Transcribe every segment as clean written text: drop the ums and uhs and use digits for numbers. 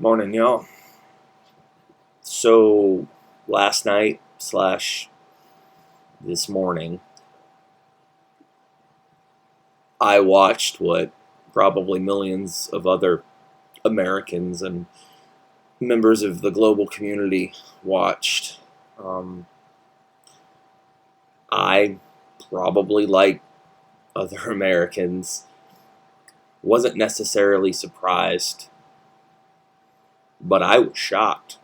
Morning, y'all. So, last night slash this morning, I watched what probably millions of other Americans and members of the global community watched. Um, I probably, like other Americans, wasn't necessarily surprised, but I was shocked.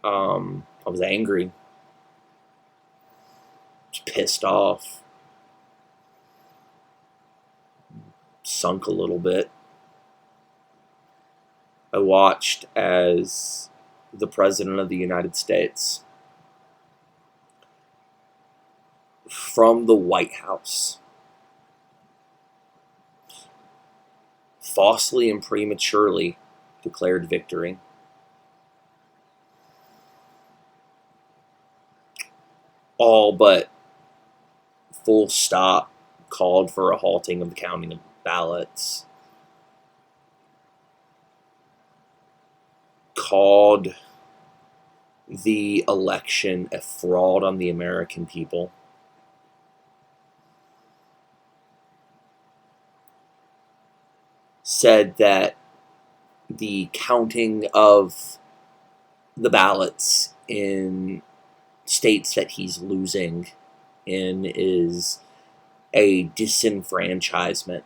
I was angry, just pissed off, sunk a little bit. I watched as the President of the United States, from the White House, falsely and prematurely declared victory. All but full stop called for a halting of the counting of ballots, called the election a fraud on the American people. Said that the counting of the ballots in states that he's losing in is a disenfranchisement.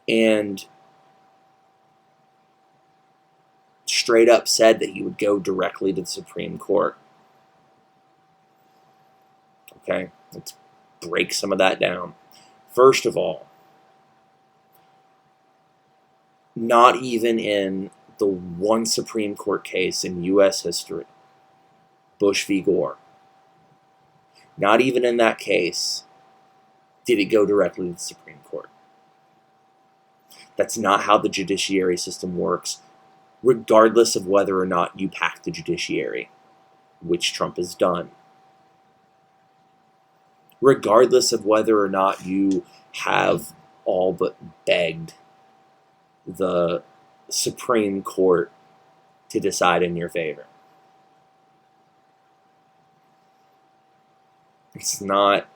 And straight up said that he would go directly to the Supreme Court. Okay, let's break some of that down. First of all, not even in the one Supreme Court case in U.S. history, Bush v. Gore, not even in that case did it go directly to the Supreme Court. That's not how the judiciary system works, regardless of whether or not you pack the judiciary, which Trump has done. Regardless of whether or not you have all but begged the Supreme Court to decide in your favor. It's not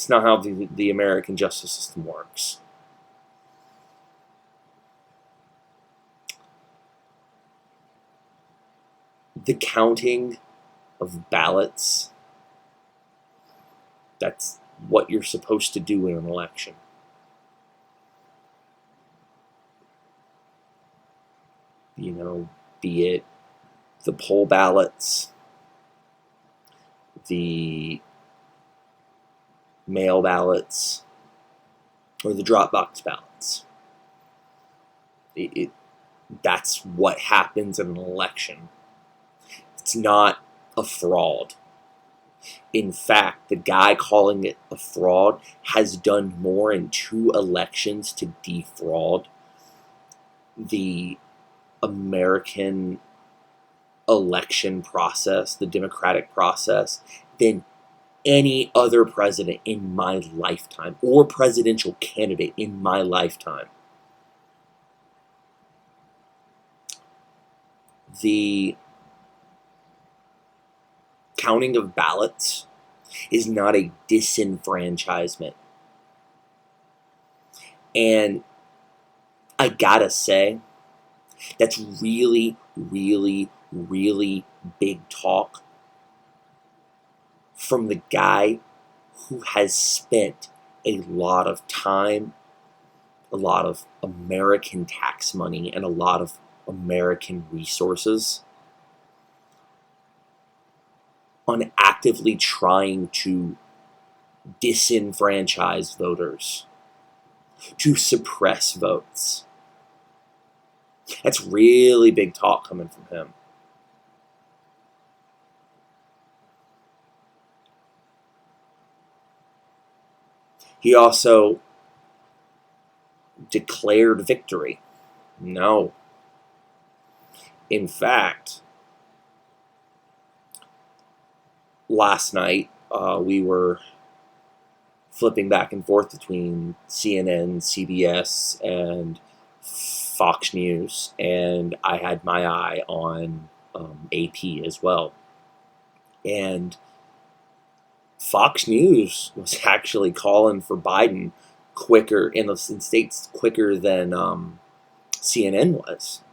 how the American justice system works. The counting of ballots, that's what you're supposed to do in an election. You know, be it the poll ballots, the mail ballots, or the drop box ballots. That's what happens in an election. It's not a fraud. In fact, the guy calling it a fraud has done more in 2 elections to defraud the American election process, the democratic process, than any other president in my lifetime, or presidential candidate in my lifetime. The counting of ballots is not a disenfranchisement. And I gotta say, that's really, really, really big talk from the guy who has spent a lot of time, a lot of American tax money, and a lot of American resources on actively trying to disenfranchise voters, to suppress votes. That's really big talk coming from him. He also declared victory. No. In fact, last night, we were flipping back and forth between CNN, CBS, and Fox News, and I had my eye on AP as well. And Fox News was actually calling for Biden quicker in the states quicker than CNN was.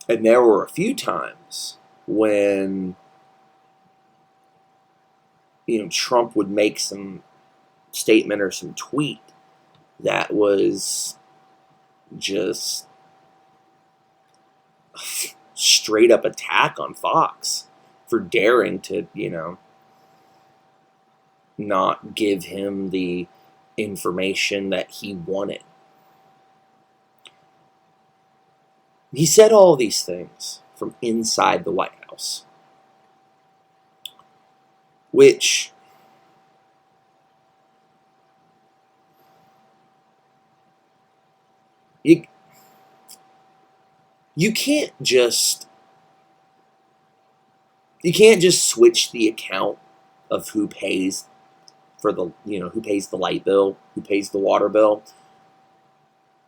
And there were a few times when Trump would make some statement or some tweet that was just straight up attack on Fox for daring to, not give him the information that he wanted. He said all these things from inside the White House, which you can't just switch the account of who pays for the who pays the light bill, who pays the water bill.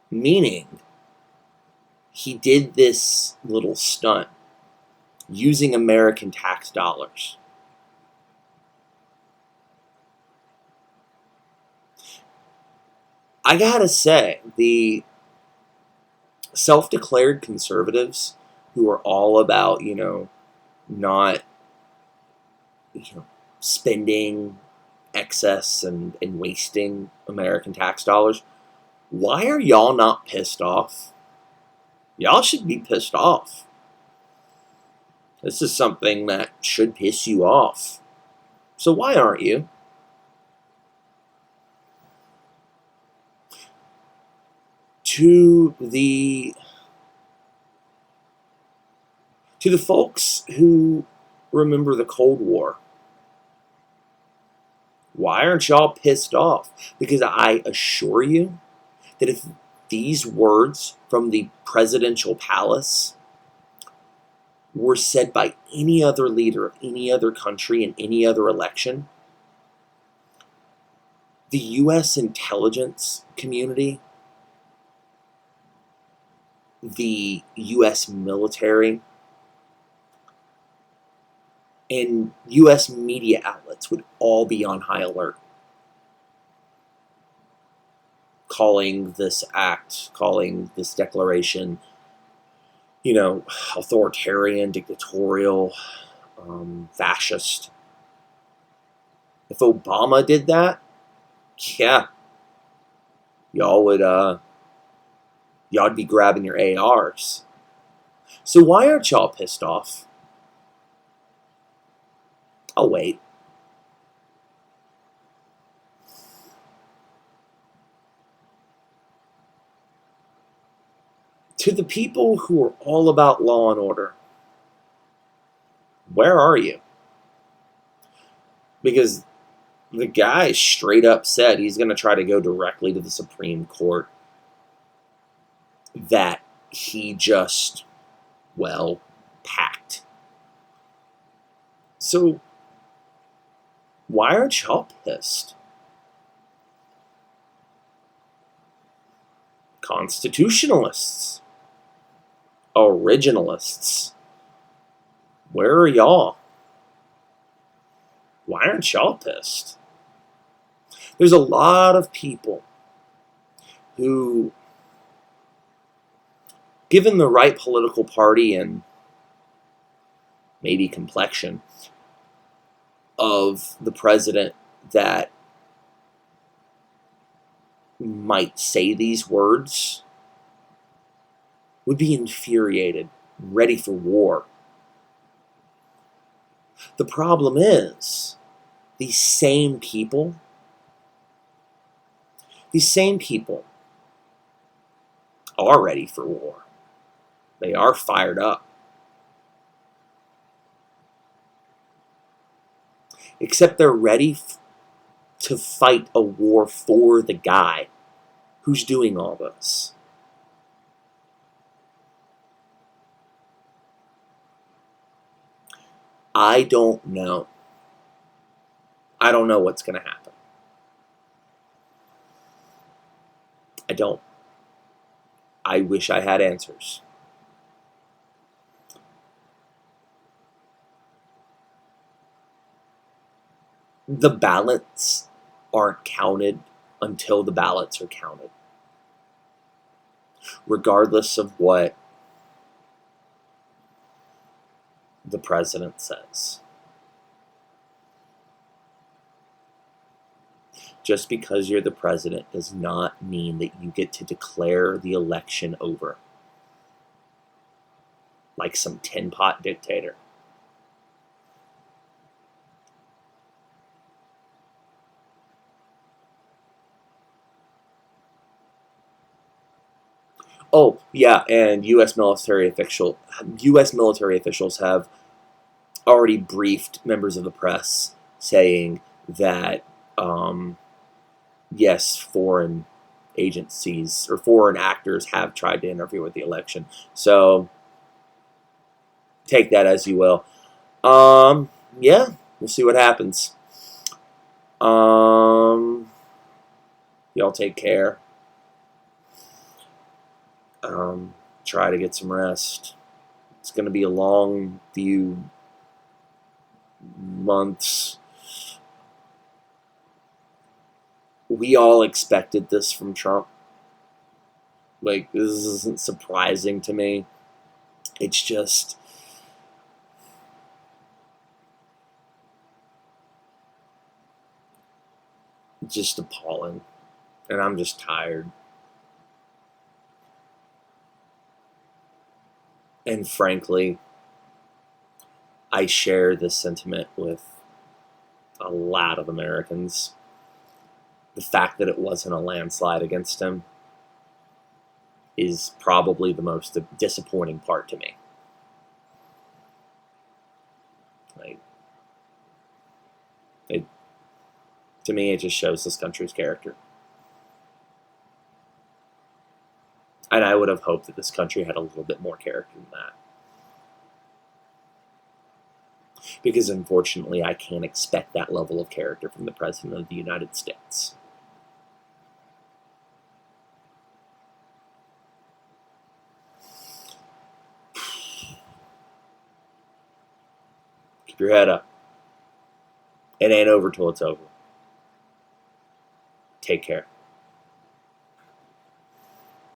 Meaning, he did this little stunt using American tax dollars. I gotta say, the self-declared conservatives who are all about, not, spending excess and wasting American tax dollars, why are y'all not pissed off? Y'all should be pissed off. This is something that should piss you off. So why aren't you? To the folks who remember the Cold War, why aren't y'all pissed off? Because I assure you that if these words from the presidential palace were said by any other leader of any other country in any other election, the U.S. intelligence community, the U.S. military, and U.S. media outlets would all be on high alert, calling this act, calling this declaration, authoritarian, dictatorial, fascist. If Obama did that, yeah, y'all'd be grabbing your ARs. So why aren't y'all pissed off? I'll wait. To the people who are all about law and order, where are you? Because the guy straight up said he's going to try to go directly to the Supreme Court that he just, packed. So why aren't y'all pissed? Constitutionalists, originalists, where are y'all? Why aren't y'all pissed? There's a lot of people who, given the right political party and maybe complexion of the president that might say these words, would be infuriated, ready for war. The problem is, these same people are ready for war. They are fired up. Except they're ready to fight a war for the guy who's doing all this. I don't know. I don't know what's going to happen. I don't. I wish I had answers. The ballots aren't counted until the ballots are counted, regardless of what the president says. Just because you're the president does not mean that you get to declare the election over like some tin pot dictator. Oh, yeah, and U.S. military officials have already briefed members of the press saying that, yes, foreign agencies or foreign actors have tried to interfere with the election. So take that as you will. Yeah, we'll see what happens. Y'all take care. Try to get some rest. It's going to be a long few months. We all expected this from Trump. Like, this isn't surprising to me. It's just appalling. And I'm just tired. And frankly, I share this sentiment with a lot of Americans. The fact that it wasn't a landslide against him is probably the most disappointing part to me. Like, to me, it just shows this country's character. And I would have hoped that this country had a little bit more character than that. Because unfortunately, I can't expect that level of character from the President of the United States. Keep your head up. It ain't over till it's over. Take care.